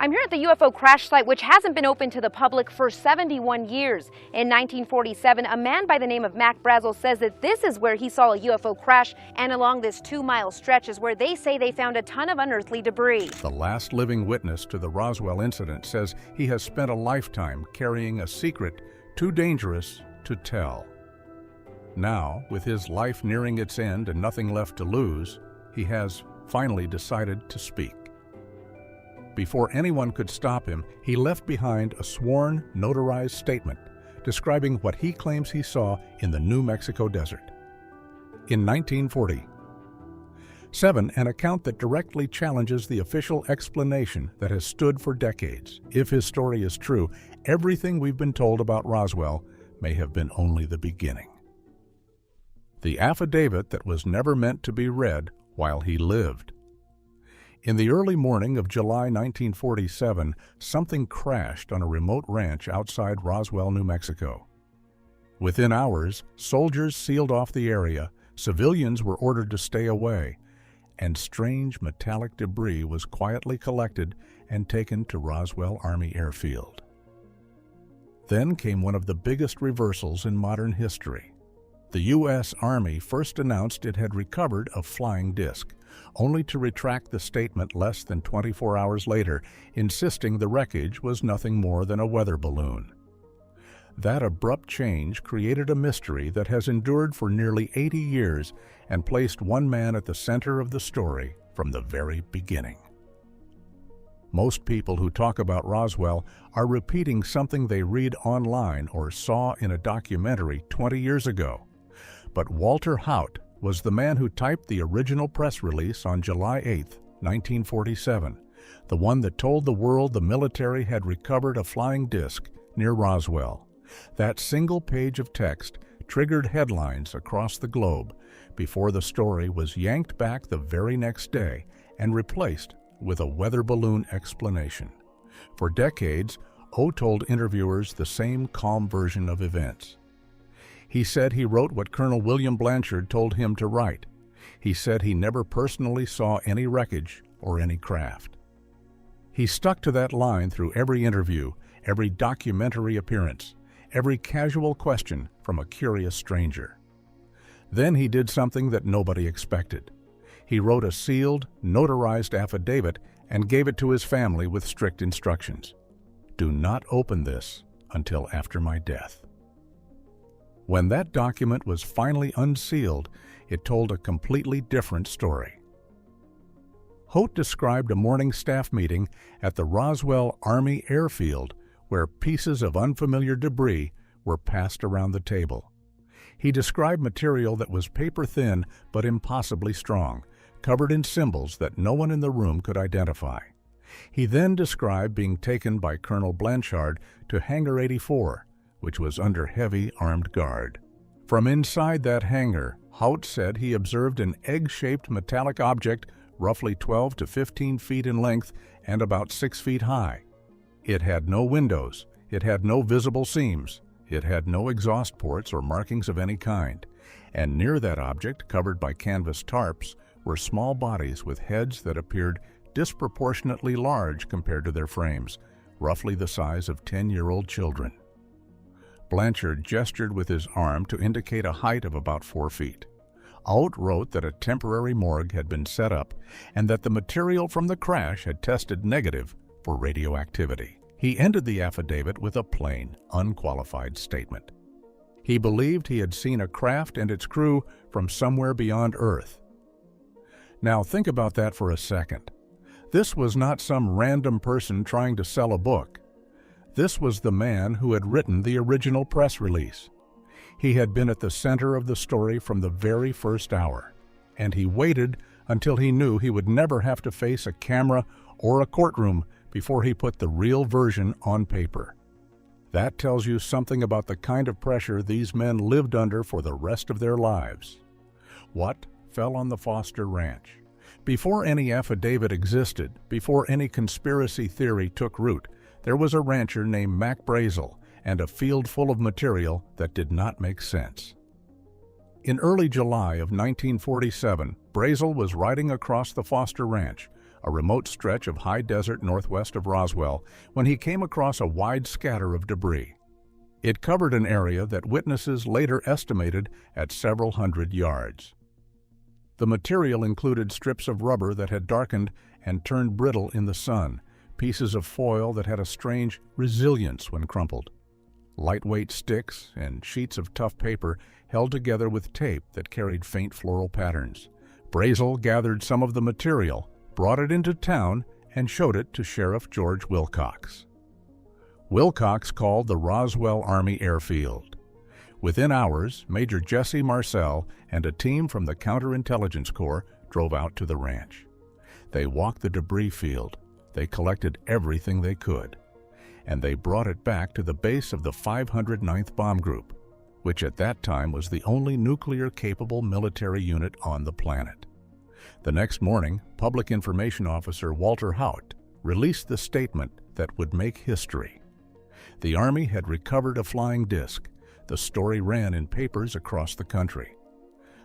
I'm here at the UFO crash site, which hasn't been open to the public for 71 years. In 1947, a man by the name of Marcel says that this is where he saw a UFO crash, and along this 2-mile stretch is where they say they found a ton of unearthly debris. The last living witness to the Roswell incident says he has spent a lifetime carrying a secret too dangerous to tell. Now, with his life nearing its end and nothing left to lose, he has finally decided to speak. Before anyone could stop him, he left behind a sworn, notarized statement describing what he claims he saw in the New Mexico desert. In 1947, an account that directly challenges the official explanation that has stood for decades. If his story is true, everything we've been told about Roswell may have been only the beginning. The affidavit that was never meant to be read while he lived. In the early morning of July 1947, something crashed on a remote ranch outside Roswell, New Mexico. Within hours, soldiers sealed off the area, civilians were ordered to stay away, and strange metallic debris was quietly collected and taken to Roswell Army Airfield. Then came one of the biggest reversals in modern history. The U.S. Army first announced it had recovered a flying disc, only to retract the statement less than 24 hours later, insisting the wreckage was nothing more than a weather balloon. That abrupt change created a mystery that has endured for nearly 80 years and placed one man at the center of the story from the very beginning. Most people who talk about Roswell are repeating something they read online or saw in a documentary 20 years ago. But Walter Haut was the man who typed the original press release on July 8, 1947, the one that told the world the military had recovered a flying disc near Roswell. That single page of text triggered headlines across the globe before the story was yanked back the very next day and replaced with a weather balloon explanation. For decades, Haut told interviewers the same calm version of events. He said he wrote what Colonel William Blanchard told him to write. He said he never personally saw any wreckage or any craft. He stuck to that line through every interview, every documentary appearance, every casual question from a curious stranger. Then he did something that nobody expected. He wrote a sealed, notarized affidavit and gave it to his family with strict instructions. Do not open this until after my death. When that document was finally unsealed, it told a completely different story. Haut described a morning staff meeting at the Roswell Army Airfield where pieces of unfamiliar debris were passed around the table. He described material that was paper-thin but impossibly strong, covered in symbols that no one in the room could identify. He then described being taken by Colonel Blanchard to Hangar 84, which was under heavy armed guard. From inside that hangar, Haut said he observed an egg-shaped metallic object roughly 12 to 15 feet in length and about 6 feet high. It had no windows, it had no visible seams, it had no exhaust ports or markings of any kind, and near that object, covered by canvas tarps, were small bodies with heads that appeared disproportionately large compared to their frames, roughly the size of 10-year-old children. Blanchard gestured with his arm to indicate a height of about 4 feet. Haut wrote that a temporary morgue had been set up and that the material from the crash had tested negative for radioactivity. He ended the affidavit with a plain, unqualified statement. He believed he had seen a craft and its crew from somewhere beyond Earth. Now think about that for a second. This was not some random person trying to sell a book. This was the man who had written the original press release. He had been at the center of the story from the very first hour, and he waited until he knew he would never have to face a camera or a courtroom before he put the real version on paper. That tells you something about the kind of pressure these men lived under for the rest of their lives. What fell on the Foster Ranch? Before any affidavit existed, before any conspiracy theory took root, there was a rancher named Marcel and a field full of material that did not make sense. In early July of 1947, Marcel was riding across the Foster Ranch, a remote stretch of high desert northwest of Roswell, when he came across a wide scatter of debris. It covered an area that witnesses later estimated at several hundred yards. The material included strips of rubber that had darkened and turned brittle in the sun, pieces of foil that had a strange resilience when crumpled, lightweight sticks, and sheets of tough paper held together with tape that carried faint floral patterns. Brazel gathered some of the material, brought it into town, and showed it to Sheriff George Wilcox. Wilcox called the Roswell Army Airfield. Within hours, Major Jesse Marcel and a team from the Counterintelligence Corps drove out to the ranch. They walked the debris field, they collected everything they could, and they brought it back to the base of the 509th Bomb Group, which at that time was the only nuclear-capable military unit on the planet. The next morning, Public Information Officer Walter Haut released the statement that would make history. The Army had recovered a flying disc. The story ran in papers across the country.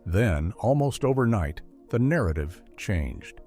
Then, almost overnight, the narrative changed.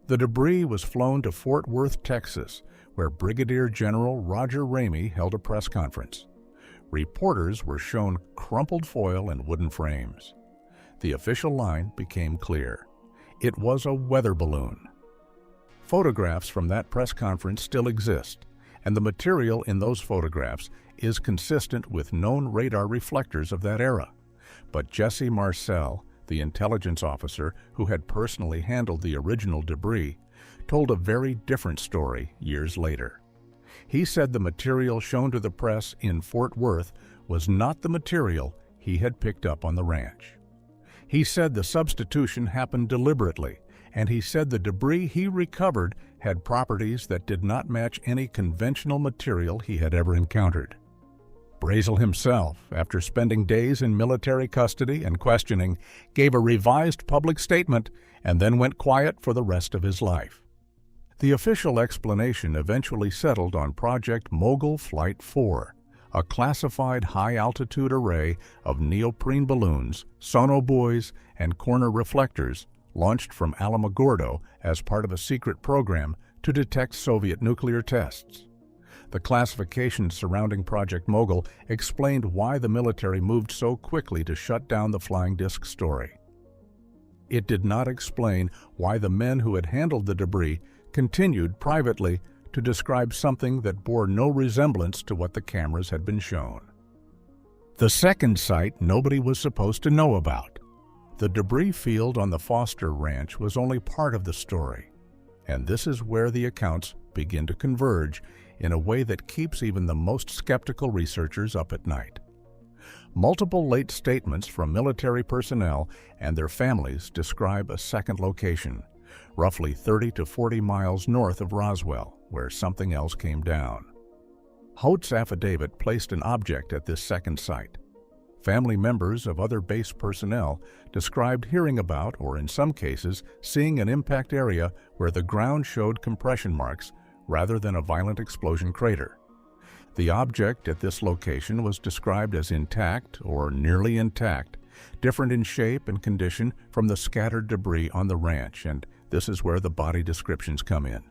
The debris was flown to Fort Worth, Texas, where Brigadier General Roger Ramey held a press conference. Reporters were shown crumpled foil and wooden frames. The official line became clear. It was a weather balloon. Photographs from that press conference still exist, and the material in those photographs is consistent with known radar reflectors of that era. But Jesse Marcel, the intelligence officer who had personally handled the original debris, told a very different story years later. He said the material shown to the press in Fort Worth was not the material he had picked up on the ranch. He said the substitution happened deliberately, and he said the debris he recovered had properties that did not match any conventional material he had ever encountered. Brazel himself, after spending days in military custody and questioning, gave a revised public statement and then went quiet for the rest of his life. The official explanation eventually settled on Project Mogul Flight 4, a classified high-altitude array of neoprene balloons, sonobuoys, and corner reflectors launched from Alamogordo as part of a secret program to detect Soviet nuclear tests. The classifications surrounding Project Mogul explained why the military moved so quickly to shut down the flying disc story. It did not explain why the men who had handled the debris continued privately to describe something that bore no resemblance to what the cameras had been shown. The second site nobody was supposed to know about. The debris field on the Foster Ranch was only part of the story, and this is where the accounts begin to converge in a way that keeps even the most skeptical researchers up at night. Multiple late statements from military personnel and their families describe a second location, roughly 30 to 40 miles north of Roswell, where something else came down. Haut's affidavit placed an object at this second site. Family members of other base personnel described hearing about, or in some cases, seeing an impact area where the ground showed compression marks rather than a violent explosion crater. The object at this location was described as intact or nearly intact, different in shape and condition from the scattered debris on the ranch, and this is where the body descriptions come in.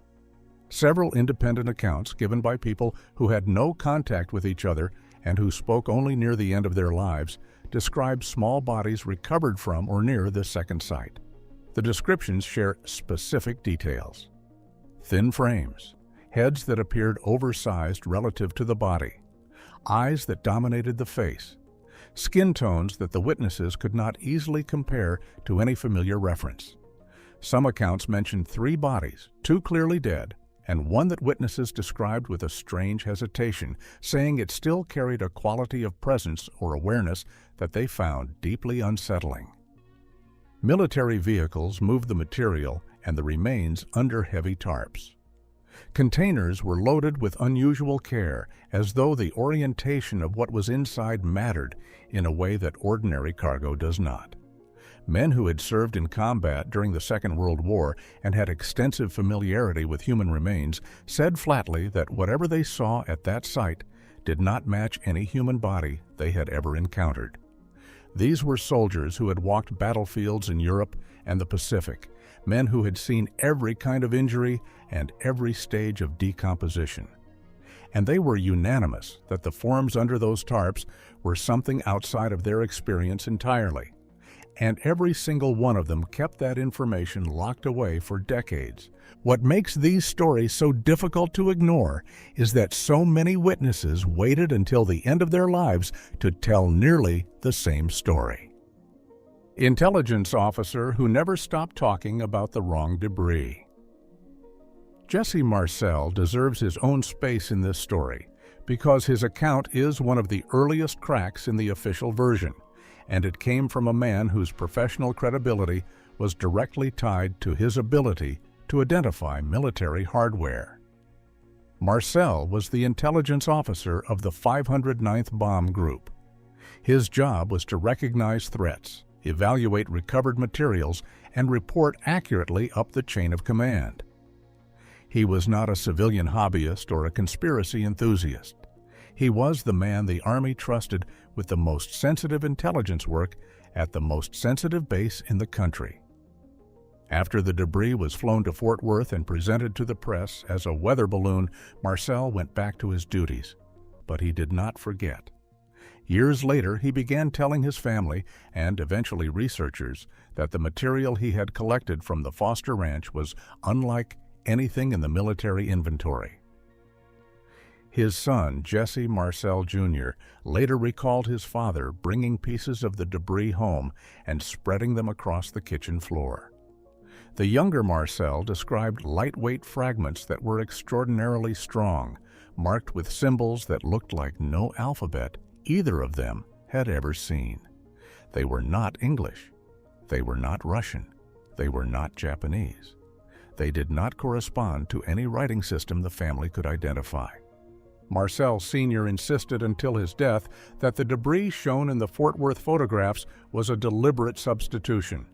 Several independent accounts given by people who had no contact with each other and who spoke only near the end of their lives describe small bodies recovered from or near this second site. The descriptions share specific details. Thin frames, heads that appeared oversized relative to the body, eyes that dominated the face, skin tones that the witnesses could not easily compare to any familiar reference. Some accounts mention 3 bodies, 2 clearly dead, and one that witnesses described with a strange hesitation, saying it still carried a quality of presence or awareness that they found deeply unsettling. Military vehicles moved the material and the remains under heavy tarps. Containers were loaded with unusual care, as though the orientation of what was inside mattered in a way that ordinary cargo does not. Men who had served in combat during the Second World War and had extensive familiarity with human remains said flatly that whatever they saw at that site did not match any human body they had ever encountered. These were soldiers who had walked battlefields in Europe and the Pacific, men who had seen every kind of injury and every stage of decomposition. And they were unanimous that the forms under those tarps were something outside of their experience entirely. And every single one of them kept that information locked away for decades. What makes these stories so difficult to ignore is that so many witnesses waited until the end of their lives to tell nearly the same story. Intelligence officer who never stopped talking about the wrong debris. Jesse Marcel deserves his own space in this story because his account is one of the earliest cracks in the official version, and it came from a man whose professional credibility was directly tied to his ability to identify military hardware. Marcel was the intelligence officer of the 509th Bomb Group. His job was to recognize threats, evaluate recovered materials, and report accurately up the chain of command. He was not a civilian hobbyist or a conspiracy enthusiast. He was the man the Army trusted with the most sensitive intelligence work at the most sensitive base in the country. After the debris was flown to Fort Worth and presented to the press as a weather balloon, Marcel went back to his duties. But he did not forget. Years later, he began telling his family, and eventually researchers, that the material he had collected from the Foster Ranch was unlike anything in the military inventory. His son, Jesse Marcel Jr., later recalled his father bringing pieces of the debris home and spreading them across the kitchen floor. The younger Marcel described lightweight fragments that were extraordinarily strong, marked with symbols that looked like no alphabet either of them had ever seen. They were not English. They were not Russian. They were not Japanese. They did not correspond to any writing system the family could identify. Marcel Sr. insisted until his death that the debris shown in the Fort Worth photographs was a deliberate substitution.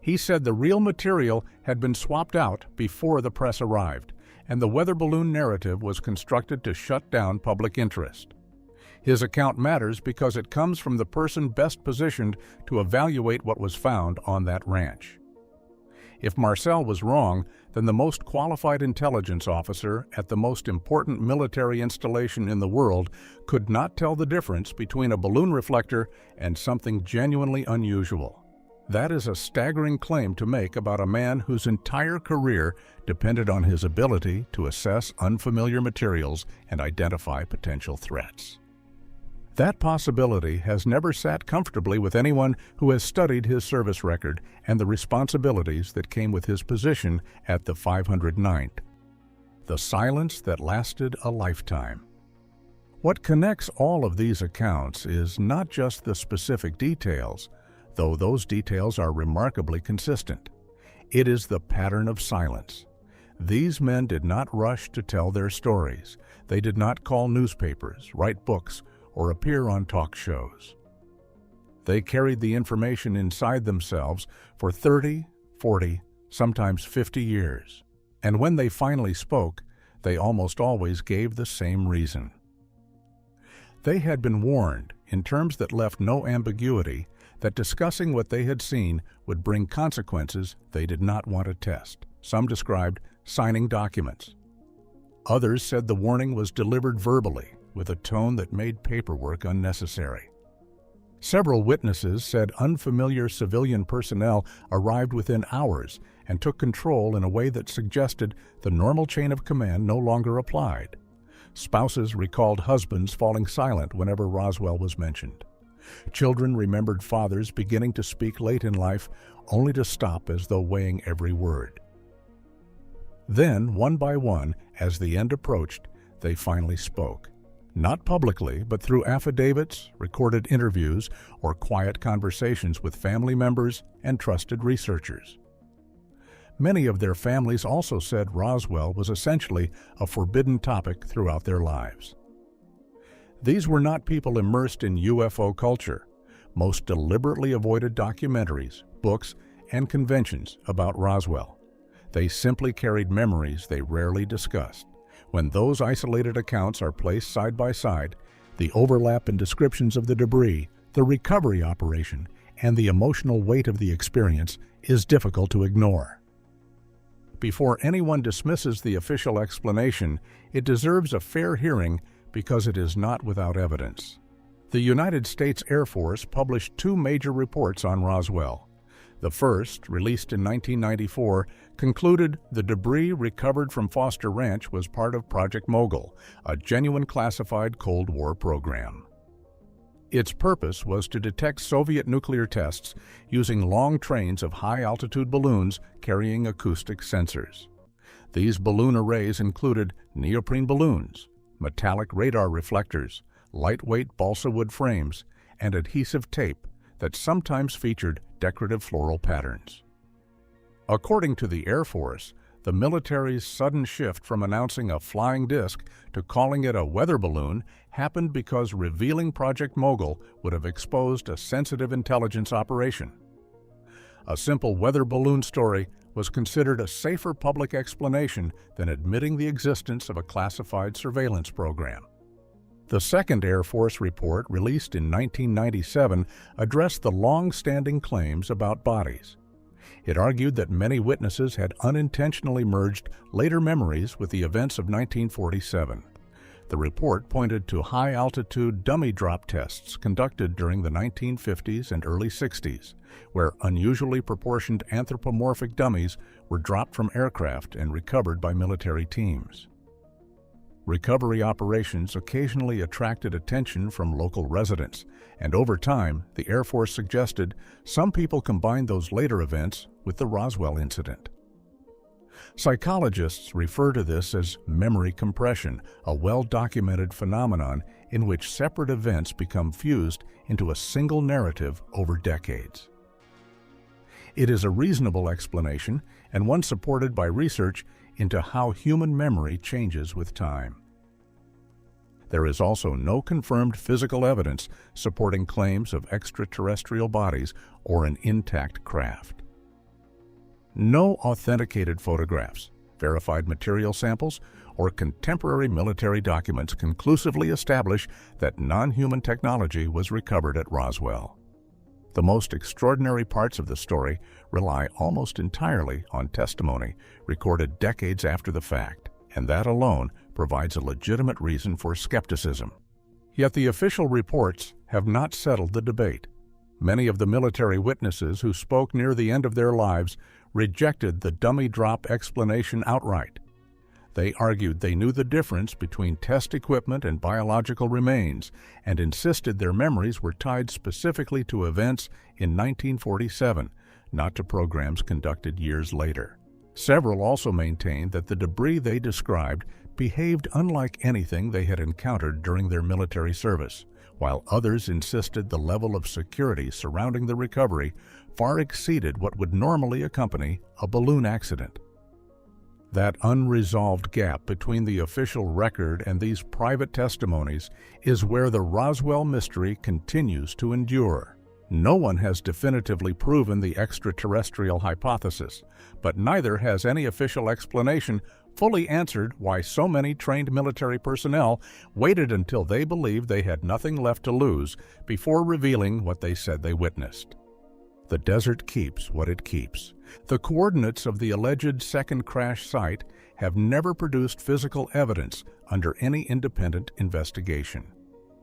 He said the real material had been swapped out before the press arrived, and the weather balloon narrative was constructed to shut down public interest. His account matters because it comes from the person best positioned to evaluate what was found on that ranch. If Marcel was wrong, then the most qualified intelligence officer at the most important military installation in the world could not tell the difference between a balloon reflector and something genuinely unusual. That is a staggering claim to make about a man whose entire career depended on his ability to assess unfamiliar materials and identify potential threats. That possibility has never sat comfortably with anyone who has studied his service record and the responsibilities that came with his position at the 509th. The silence that lasted a lifetime. What connects all of these accounts is not just the specific details, though those details are remarkably consistent. It is the pattern of silence. These men did not rush to tell their stories. They did not call newspapers, write books, or appear on talk shows. They carried the information inside themselves for 30, 40, sometimes 50 years. And when they finally spoke, they almost always gave the same reason. They had been warned, in terms that left no ambiguity, that discussing what they had seen would bring consequences they did not want to test. Some described signing documents. Others said the warning was delivered verbally, with a tone that made paperwork unnecessary. Several witnesses said unfamiliar civilian personnel arrived within hours and took control in a way that suggested the normal chain of command no longer applied. Spouses recalled husbands falling silent whenever Roswell was mentioned. Children remembered fathers beginning to speak late in life, only to stop as though weighing every word. Then, one by one, as the end approached, they finally spoke. Not publicly, but through affidavits, recorded interviews, or quiet conversations with family members and trusted researchers. Many of their families also said Roswell was essentially a forbidden topic throughout their lives. These were not people immersed in UFO culture. Most deliberately avoided documentaries, books, and conventions about Roswell. They simply carried memories they rarely discussed. When those isolated accounts are placed side by side, the overlap in descriptions of the debris, the recovery operation, and the emotional weight of the experience is difficult to ignore. Before anyone dismisses the official explanation, it deserves a fair hearing because it is not without evidence. The United States Air Force published two major reports on Roswell. The first, released in 1994, concluded the debris recovered from Foster Ranch was part of Project Mogul, a genuine classified Cold War program. Its purpose was to detect Soviet nuclear tests using long trains of high-altitude balloons carrying acoustic sensors. These balloon arrays included neoprene balloons, metallic radar reflectors, lightweight balsa wood frames, and adhesive tape that sometimes featured decorative floral patterns. According to the Air Force, the military's sudden shift from announcing a flying disc to calling it a weather balloon happened because revealing Project Mogul would have exposed a sensitive intelligence operation. A simple weather balloon story was considered a safer public explanation than admitting the existence of a classified surveillance program. The second Air Force report, released in 1997, addressed the long-standing claims about bodies. It argued that many witnesses had unintentionally merged later memories with the events of 1947. The report pointed to high-altitude dummy drop tests conducted during the 1950s and early 60s, where unusually proportioned anthropomorphic dummies were dropped from aircraft and recovered by military teams. Recovery operations occasionally attracted attention from local residents, and over time, the Air Force suggested some people combined those later events with the Roswell incident. Psychologists refer to this as memory compression, a well-documented phenomenon in which separate events become fused into a single narrative over decades. It is a reasonable explanation, and one supported by research into how human memory changes with time. There is also no confirmed physical evidence supporting claims of extraterrestrial bodies or an intact craft. No authenticated photographs, verified material samples, or contemporary military documents conclusively establish that non-human technology was recovered at Roswell. The most extraordinary parts of the story rely almost entirely on testimony recorded decades after the fact, and that alone provides a legitimate reason for skepticism. Yet the official reports have not settled the debate. Many of the military witnesses who spoke near the end of their lives rejected the dummy drop explanation outright. They argued they knew the difference between test equipment and biological remains and insisted their memories were tied specifically to events in 1947, not to programs conducted years later. Several also maintained that the debris they described behaved unlike anything they had encountered during their military service, while others insisted the level of security surrounding the recovery far exceeded what would normally accompany a balloon accident. That unresolved gap between the official record and these private testimonies is where the Roswell mystery continues to endure. No one has definitively proven the extraterrestrial hypothesis, but neither has any official explanation fully answered why so many trained military personnel waited until they believed they had nothing left to lose before revealing what they said they witnessed. The desert keeps what it keeps. The coordinates of the alleged second crash site have never produced physical evidence under any independent investigation.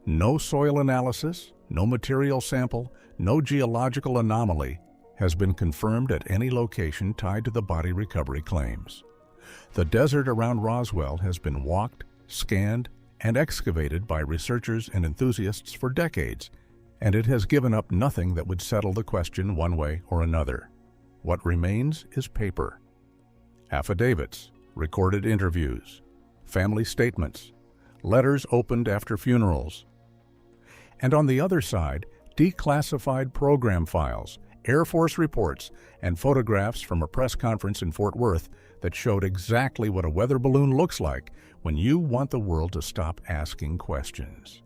No soil analysis, no material sample, no geological anomaly has been confirmed at any location tied to the body recovery claims. The desert around Roswell has been walked, scanned, and excavated by researchers and enthusiasts for decades, and it has given up nothing that would settle the question one way or another. What remains is paper. Affidavits, recorded interviews, family statements, letters opened after funerals. And on the other side, declassified program files, Air Force reports, and photographs from a press conference in Fort Worth that showed exactly what a weather balloon looks like when you want the world to stop asking questions.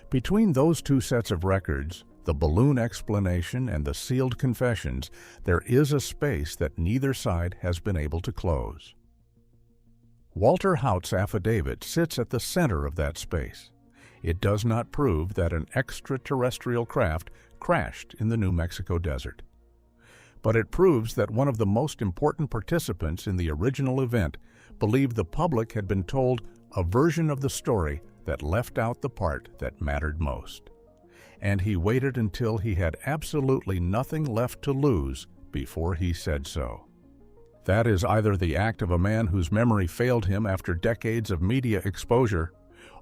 Between those two sets of records, the balloon explanation and the sealed confessions, there is a space that neither side has been able to close. Walter Haut's affidavit sits at the center of that space. It does not prove that an extraterrestrial craft crashed in the New Mexico desert. But it proves that one of the most important participants in the original event believed the public had been told a version of the story that left out the part that mattered most. And he waited until he had absolutely nothing left to lose before he said so. That is either the act of a man whose memory failed him after decades of media exposure,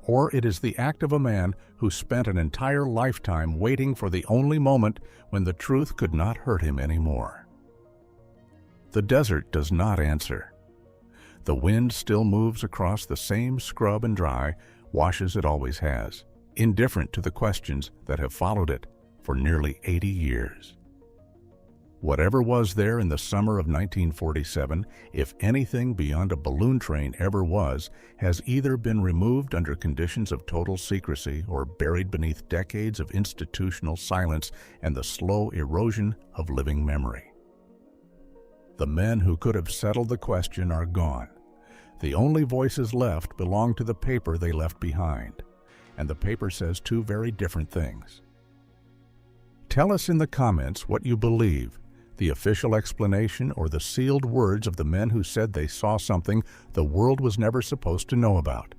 or it is the act of a man who spent an entire lifetime waiting for the only moment when the truth could not hurt him anymore. The desert does not answer. The wind still moves across the same scrub and dry wash as it always has, indifferent to the questions that have followed it for nearly 80 years. Whatever was there in the summer of 1947, if anything beyond a balloon train ever was, has either been removed under conditions of total secrecy or buried beneath decades of institutional silence and the slow erosion of living memory. The men who could have settled the question are gone. The only voices left belong to the paper they left behind, and the paper says two very different things. Tell us in the comments what you believe, the official explanation or the sealed words of the men who said they saw something the world was never supposed to know about.